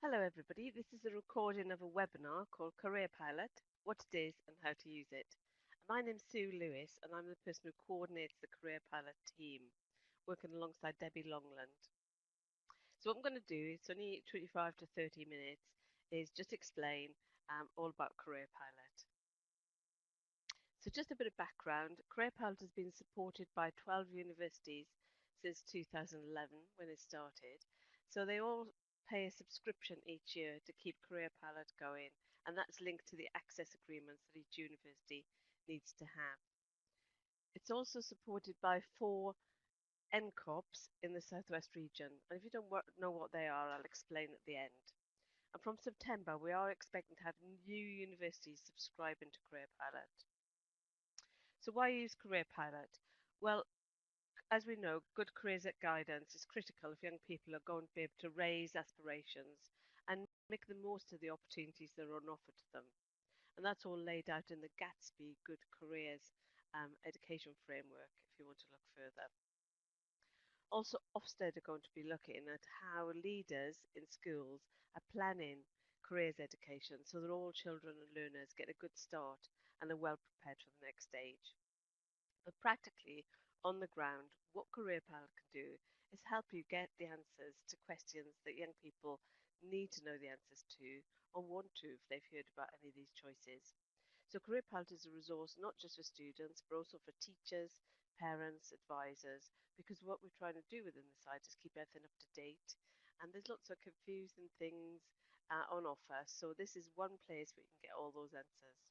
Hello, everybody. This is a recording of a webinar called Career Pilot, what it is and how to use it. My name's Sue Lewis, and I'm the person who coordinates the Career Pilot team, working alongside Debbie Longland. So what I'm going to do, it's only 25 to 30 minutes, is just explain all about Career Pilot. So just a bit of background, Career Pilot has been supported by 12 universities since 2011 when it started. So they all pay a subscription each year to keep Career Pilot going, and that's linked to the access agreements that each university needs to have. It's also supported by 4 NCOPs in the Southwest region, and if you don't know what they are, I'll explain at the end. And from September, we are expecting to have new universities subscribing to Career Pilot. So why use Career Pilot? Well, as we know, good careers guidance is critical if young people are going to be able to raise aspirations and make the most of the opportunities that are on offer to them. And that's all laid out in the Gatsby Good Careers education framework if you want to look further. Also, Ofsted are going to be looking at how leaders in schools are planning careers education so that all children and learners get a good start and are well prepared for the next stage. But practically, on the ground, what Career Pilot can do is help you get the answers to questions that young people need to know the answers to or want to if they've heard about any of these choices. So Career Pilot is a resource not just for students, but also for teachers, parents, advisors, because what we're trying to do within the site is keep everything up to date. And there's lots of confusing things on offer. So this is one place where you can get all those answers.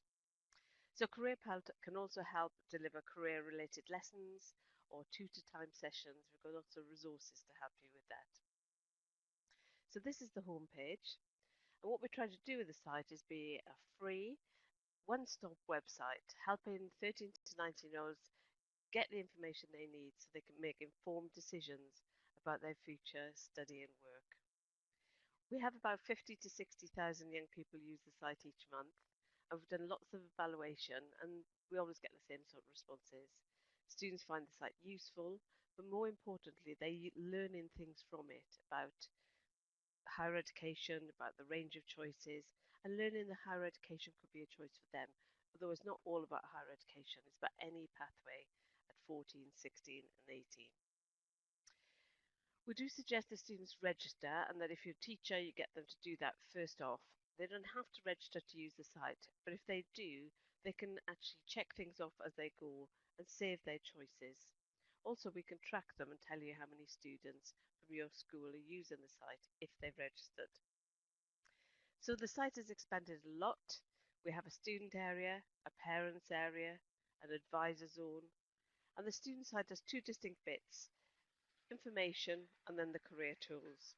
So Career Pilot can also help deliver career-related lessons or tutor time sessions. We've got lots of resources to help you with that. So this is the homepage. And what we're trying to do with the site is be a free, one-stop website helping 13 to 19-year-olds get the information they need so they can make informed decisions about their future study and work. We have about 50 to 60,000 young people use the site each month, and we've done lots of evaluation, and we always get the same sort of responses. Students find the site useful, but more importantly, they're learning things from it about higher education, about the range of choices, and learning that higher education could be a choice for them. Although it's not all about higher education, it's about any pathway at 14, 16, and 18. We do suggest the students register, and that if you're a teacher, you get them to do that first off. They don't have to register to use the site, but if they do, they can actually check things off as they go and save their choices. Also, we can track them and tell you how many students from your school are using the site if they've registered. So the site has expanded a lot. We have a student area, a parents area, an advisor zone, and the student site has two distinct bits: information and then the career tools.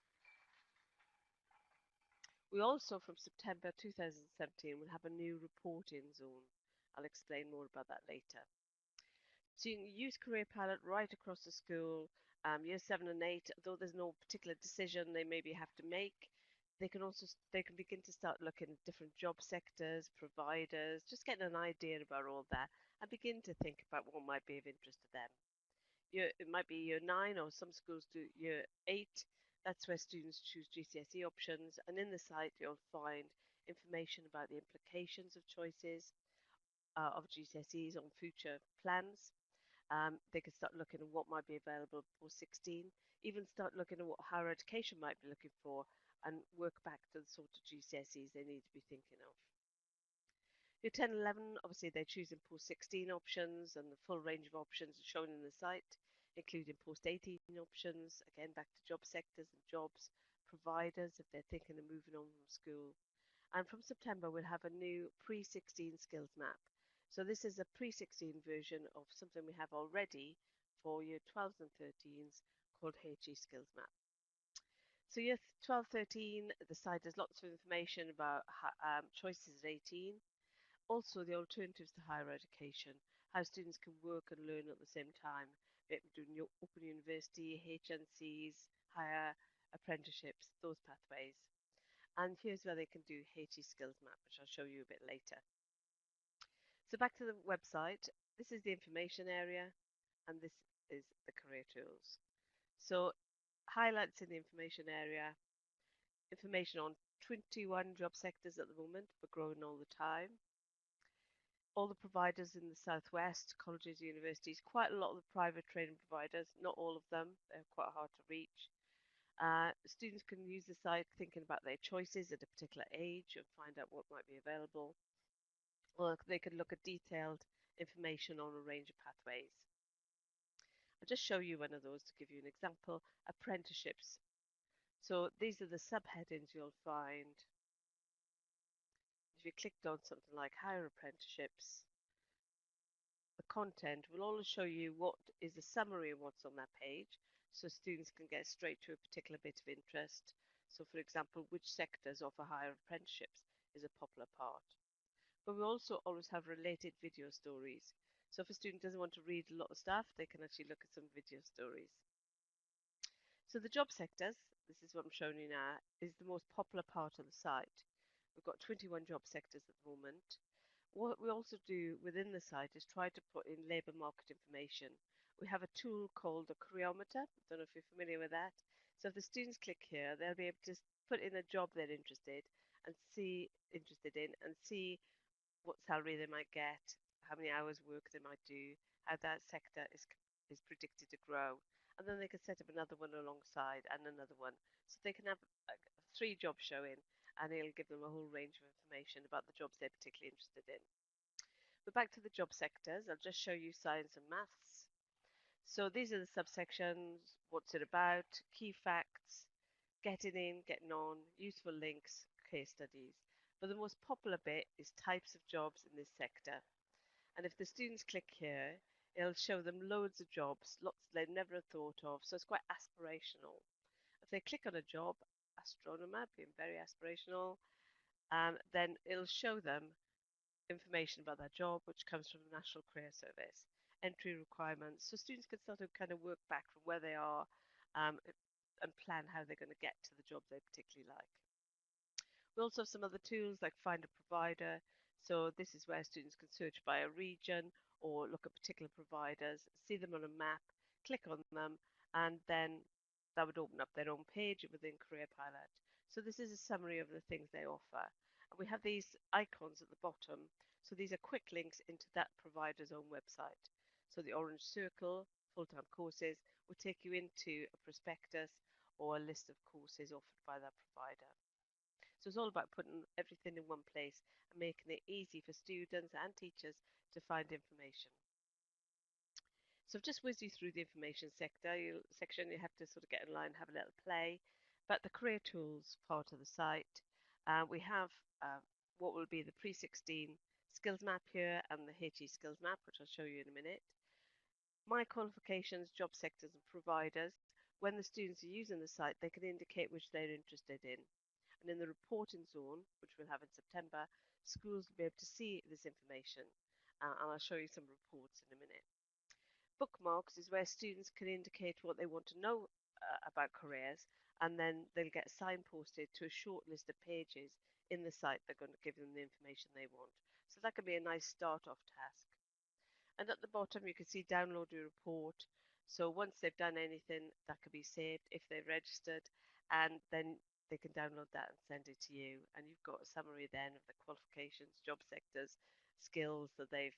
We also, from September 2017, will have a new reporting zone. I'll explain more about that later. So you can use Career Pilot right across the school, year 7 and 8, though there's no particular decision they maybe have to make. They can begin to start looking at different job sectors, providers, just getting an idea about all that, and begin to think about what might be of interest to them. It might be year 9, or some schools do year 8. That's where students choose GCSE options, and in the site you'll find information about the implications of choices of GCSEs on future plans. They can start looking at what might be available for 16, even start looking at what higher education might be looking for, and work back to the sort of GCSEs they need to be thinking of. Year 10 and 11, obviously they're choosing post 16 options, and the full range of options are shown in the site, including post 18 options, again back to job sectors and jobs, providers if they're thinking of moving on from school. And from September, we'll have a new pre 16 skills map. So this is a pre 16 version of something we have already for year 12s and 13s called HE Skills Map. So year 12, 13, the site has lots of information about choices at 18, also the alternatives to higher education, how students can work and learn at the same time, doing your Open University, HNCs, higher apprenticeships, those pathways. And here's where they can do HE Skills Map, which I'll show you a bit later. So back to the website, this is the information area, and this is the career tools. So highlights in the information area, information on 21 job sectors at the moment, but growing all the time. All the providers in the southwest, colleges, universities, quite a lot of the private training providers, not all of them, they're quite hard to reach. Students can use the site thinking about their choices at a particular age and find out what might be available. Or they can look at detailed information on a range of pathways. I'll just show you one of those to give you an example. Apprenticeships. So these are the subheadings you'll find. If you clicked on something like higher apprenticeships, the content will always show you what is the summary of what's on that page, so students can get straight to a particular bit of interest. So for example, which sectors offer higher apprenticeships is a popular part. But we also always have related video stories. So if a student doesn't want to read a lot of stuff, they can actually look at some video stories. So the job sectors, this is what I'm showing you now, is the most popular part of the site. We've got 21 job sectors at the moment. What we also do within the site is try to put in labour market information. We have a tool called a careerometer. I don't know if you're familiar with that. So if the students click here, they'll be able to put in a job they're interested in and see what salary they might get, how many hours work they might do, how that sector is predicted to grow. And then they can set up another one alongside and another one. So they can have 3 jobs showing and it'll give them a whole range of information about the jobs they're particularly interested in. But back to the job sectors, I'll just show you science and maths. So these are the subsections, what's it about, key facts, getting in, getting on, useful links, case studies. But the most popular bit is types of jobs in this sector. And if the students click here, it'll show them loads of jobs, lots they've never thought of. So it's quite aspirational. If they click on a job, astronomer, being very aspirational, then it'll show them information about that job, which comes from the National Career Service, entry requirements. So students can sort of kind of work back from where they are and plan how they're going to get to the job they particularly like. We also have some other tools like Find a Provider. So this is where students can search by a region or look at particular providers, see them on a map, click on them, and then that would open up their own page within Career Pilot. So this is a summary of the things they offer. And we have these icons at the bottom. So these are quick links into that provider's own website. So the orange circle, full-time courses, will take you into a prospectus or a list of courses offered by that provider. So it's all about putting everything in one place and making it easy for students and teachers to find information. So I've just whizzed you through the information section. You have to sort of get in line and have a little play. But the career tools part of the site, we have what will be the pre-16 skills map here and the HE skills map, which I'll show you in a minute. My qualifications, job sectors and providers. When the students are using the site, they can indicate which they're interested in. And in the reporting zone, which we'll have in September, schools will be able to see this information. And I'll show you some reports in a minute. Bookmarks is where students can indicate what they want to know about careers, and then they'll get signposted to a short list of pages in the site that are going to give them the information they want. So that can be a nice start-off task. And at the bottom, you can see download your report. So once they've done anything, that can be saved if they've registered, and then they can download that and send it to you. And you've got a summary then of the qualifications, job sectors, skills that they've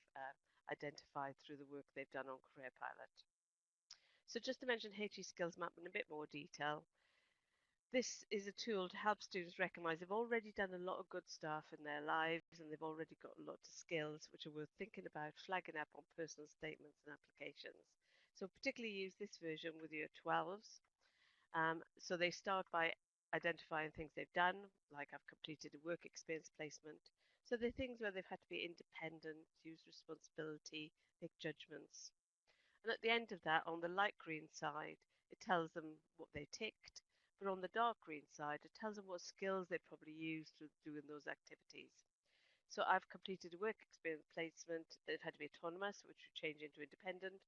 identified through the work they've done on Career Pilot. So just to mention HE Skills Map in a bit more detail, this is a tool to help students recognise they've already done a lot of good stuff in their lives and they've already got a lot of skills which are worth thinking about flagging up on personal statements and applications. So particularly use this version with year 12s. So they start by identifying things they've done, like I've completed a work experience placement. So they're things where they've had to be independent, use responsibility, make judgments. And at the end of that, on the light green side, it tells them what they ticked. But on the dark green side, it tells them what skills they probably used to doing those activities. So I've completed a work experience placement that had to be autonomous, which would change into independent,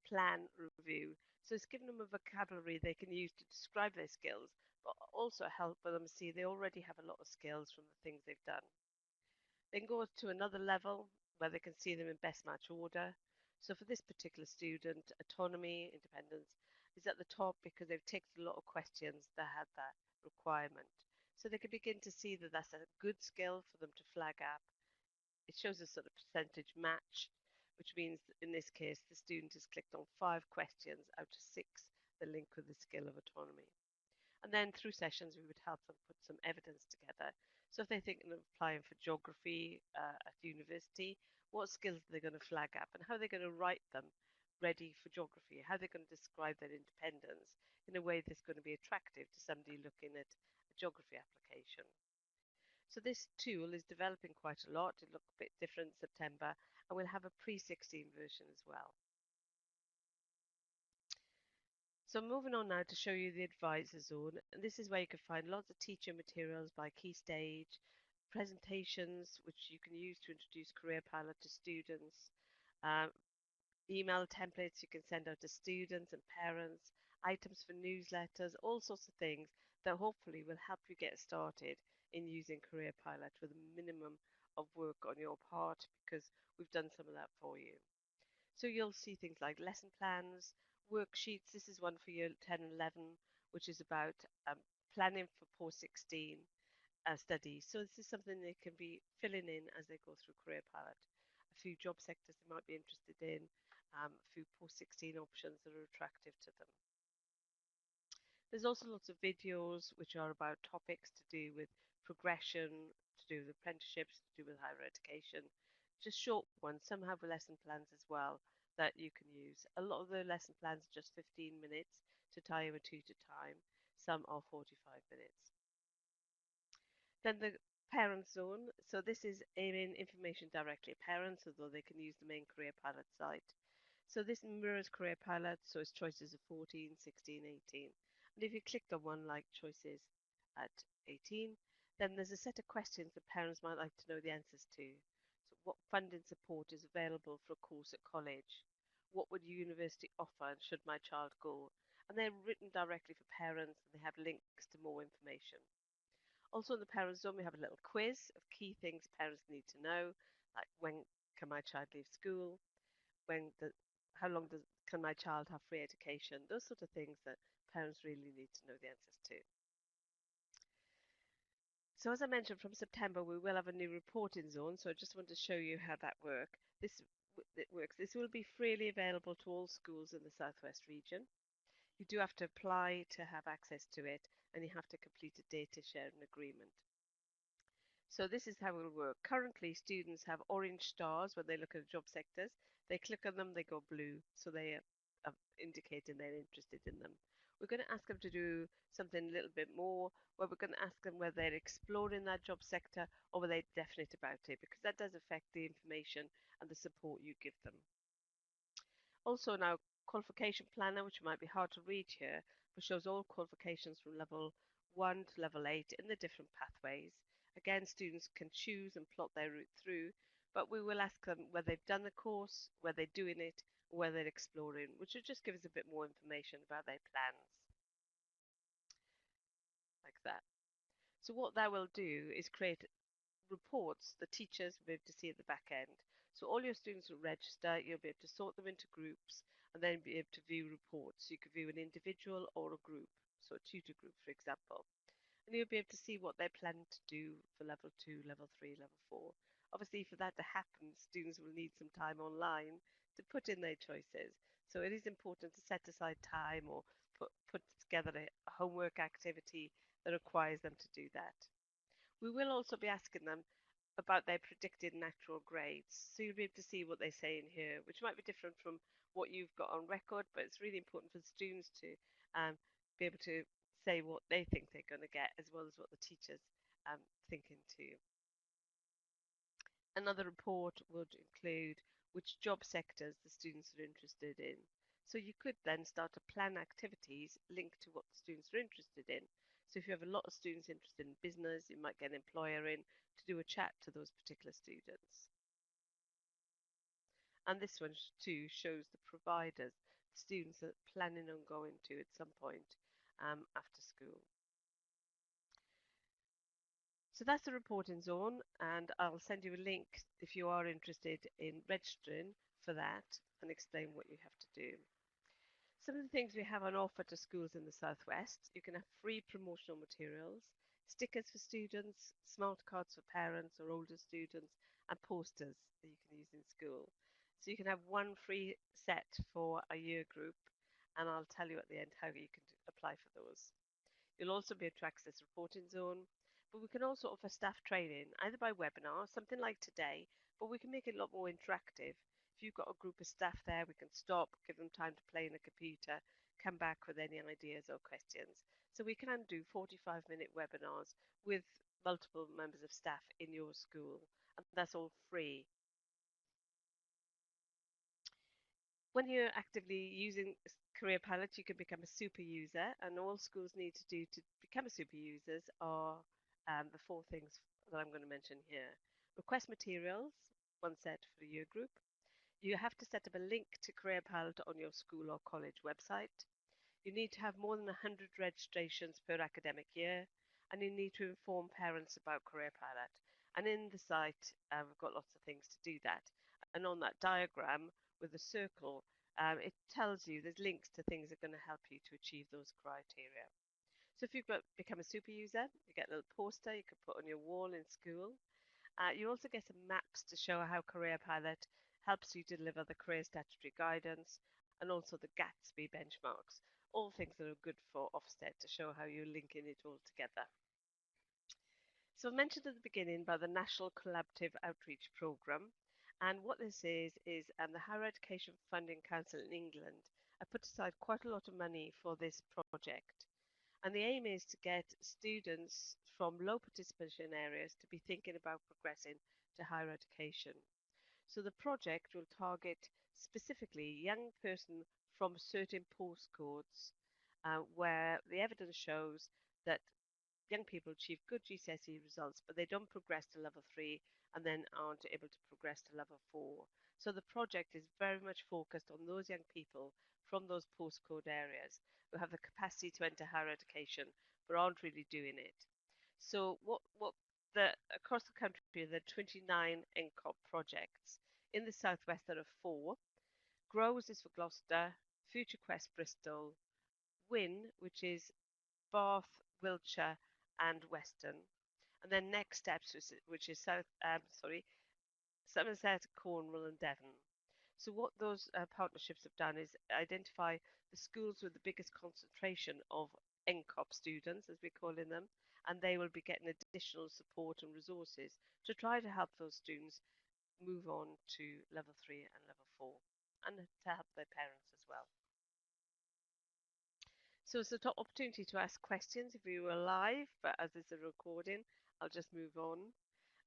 plan, review. So it's given them a vocabulary they can use to describe their skills, but also help them see they already have a lot of skills from the things they've done. They can go to another level where they can see them in best match order. So for this particular student, autonomy, independence is at the top because they've ticked a lot of questions that had that requirement. So they can begin to see that that's a good skill for them to flag up. It shows a sort of percentage match, which means in this case the student has clicked on 5 questions out of 6 that link with the skill of autonomy. And then through sessions, we would help them put some evidence together. So if they're thinking of applying for geography at university, what skills are they going to flag up and how are they going to write them ready for geography? How are they going to describe their independence in a way that's going to be attractive to somebody looking at a geography application? So this tool is developing quite a lot. It looks a bit different in September, and we'll have a pre-16 version as well. So moving on now to show you the advisor zone, and this is where you can find lots of teacher materials by key stage, presentations which you can use to introduce Career Pilot to students, um, email templates you can send out to students and parents, items for newsletters, all sorts of things that hopefully will help you get started in using Career Pilot with a minimum of work on your part because we've done some of that for you. So you'll see things like lesson plans, worksheets. This is one for year 10 and 11, which is about planning for post-16 studies. So this is something they can be filling in as they go through Career Pilot. A few job sectors they might be interested in, a few post-16 options that are attractive to them. There's also lots of videos which are about topics to do with progression, to do with apprenticeships, to do with higher education. Just short ones. Some have lesson plans as well that you can use. A lot of the lesson plans are just 15 minutes to tie a tutor time. Some are 45 minutes. Then the parent zone. So this is aiming information directly at parents, although they can use the main Career Pilot site. So this mirrors Career Pilot, so it's choices of 14, 16, 18. And if you clicked on one like choices at 18, then there's a set of questions that parents might like to know the answers to. So what funding support is available for a course at college? What would university offer and should my child go? And they're written directly for parents and they have links to more information. Also in the parent zone, we have a little quiz of key things parents need to know, like when can my child leave school? When the, how long can my child have free education? Those sort of things that parents really need to know the answers to. So as I mentioned, from September we will have a new reporting zone. So I just want to show you how that works. It works. This will be freely available to all schools in the Southwest region. You do have to apply to have access to it, and you have to complete a data sharing agreement. So this is how it will work. Currently, students have orange stars when they look at job sectors. They click on them, they go blue, so they are indicating they're interested in them. We're going to ask them to do something a little bit more, where we're going to ask them whether they're exploring that job sector or whether they're definite about it, because that does affect the information and the support you give them. Also now, qualification planner, which might be hard to read here, but shows all qualifications from level 1 to level 8 in the different pathways. Again, students can choose and plot their route through, but we will ask them whether they've done the course, whether they're doing it, or whether they're exploring, which will just give us a bit more information about their plans, like that. So what that will do is create reports the teachers will be able to see at the back end. So all your students will register, you'll be able to sort them into groups and then be able to view reports. You could view an individual or a group, so a tutor group, for example. And you'll be able to see what they're planning to do for level 2, level 3, level 4. Obviously, for that to happen, students will need some time online to put in their choices. So it is important to set aside time or put together a homework activity that requires them to do that. We will also be asking them about their predicted natural grades. So you'll be able to see what they say in here, which might be different from what you've got on record, but it's really important for the students to be able to say what they think they're going to get, as well as what the teachers thinking too. Another report would include which job sectors the students are interested in. So you could then start to plan activities linked to what the students are interested in. So if you have a lot of students interested in business, you might get an employer in to do a chat to those particular students. And this one too shows the providers the students are planning on going to at some point after school. So that's the reporting zone, and I'll send you a link if you are interested in registering for that and explain what you have to do. Some of the things we have on offer to schools in the Southwest, you can have free promotional materials. stickers for students, smart cards for parents or older students, and posters that you can use in school. So you can have one free set for a year group, and I'll tell you at the end how you can apply for those. You'll also be able to access Reporting Zone, but we can also offer staff training, either by webinar, something like today, but we can make it a lot more interactive. If you've got a group of staff there, we can stop, give them time to play in a computer, come back with any ideas or questions. So we can do 45-minute webinars with multiple members of staff in your school, and that's all free. When you're actively using Career Pilot, you can become a super user, and all schools need to do to become a super users are the four things that I'm going to mention here. Request materials, one set for your group. You have to set up a link to Career Pilot on your school or college website. You need to have more than 100 registrations per academic year, and you need to inform parents about Career Pilot. And in the site, we've got lots of things to do that. And on that diagram with the circle, it tells you there's links to things that are going to help you to achieve those criteria. So if you've become a super user, you get a little poster you can put on your wall in school. You also get some maps to show how Career Pilot helps you deliver the career statutory guidance and also the Gatsby benchmarks, all things that are good for Ofsted to show how you're linking it all together. So I mentioned at the beginning about the National Collaborative Outreach Programme, and what this is the Higher Education Funding Council in England have put aside quite a lot of money for this project. And the aim is to get students from low participation areas to be thinking about progressing to higher education. So the project will target specifically young person from certain postcodes where the evidence shows that young people achieve good GCSE results, but they don't progress to level 3 and then aren't able to progress to level 4. So the project is very much focused on those young people from those postcode areas who have the capacity to enter higher education but aren't really doing it. So across the country there are 29 NCOP projects. In the southwest there are 4. GROWS is for Gloucester, Future Quest Bristol, WIN, which is Bath, Wiltshire, and Western. And then Next Steps, which is Somerset, Cornwall, and Devon. So what those partnerships have done is identify the schools with the biggest concentration of NCOP students, as we're calling them, and they will be getting additional support and resources to try to help those students move on to level 3 and level 4, and to help their parents as well. So it's an opportunity to ask questions if we were live, but as it's a recording, I'll just move on.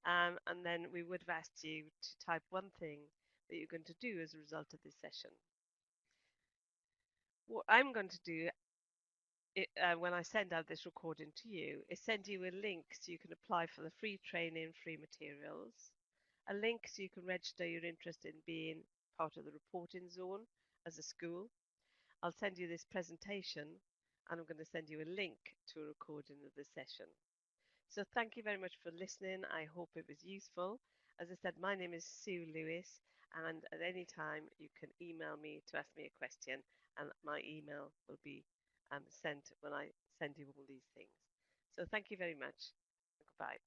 And then we would have asked you to type one thing that you're going to do as a result of this session. What I'm going to do when I send out this recording to you is send you a link so you can apply for the free training, free materials, a link so you can register your interest in being part of the Reporting Zone as a school. I'll send you this presentation and I'm going to send you a link to a recording of this session. So thank you very much for listening. I hope it was useful. As I said, my name is Sue Lewis, and at any time you can email me to ask me a question, and my email will be sent when I send you all these things. So thank you very much. Goodbye.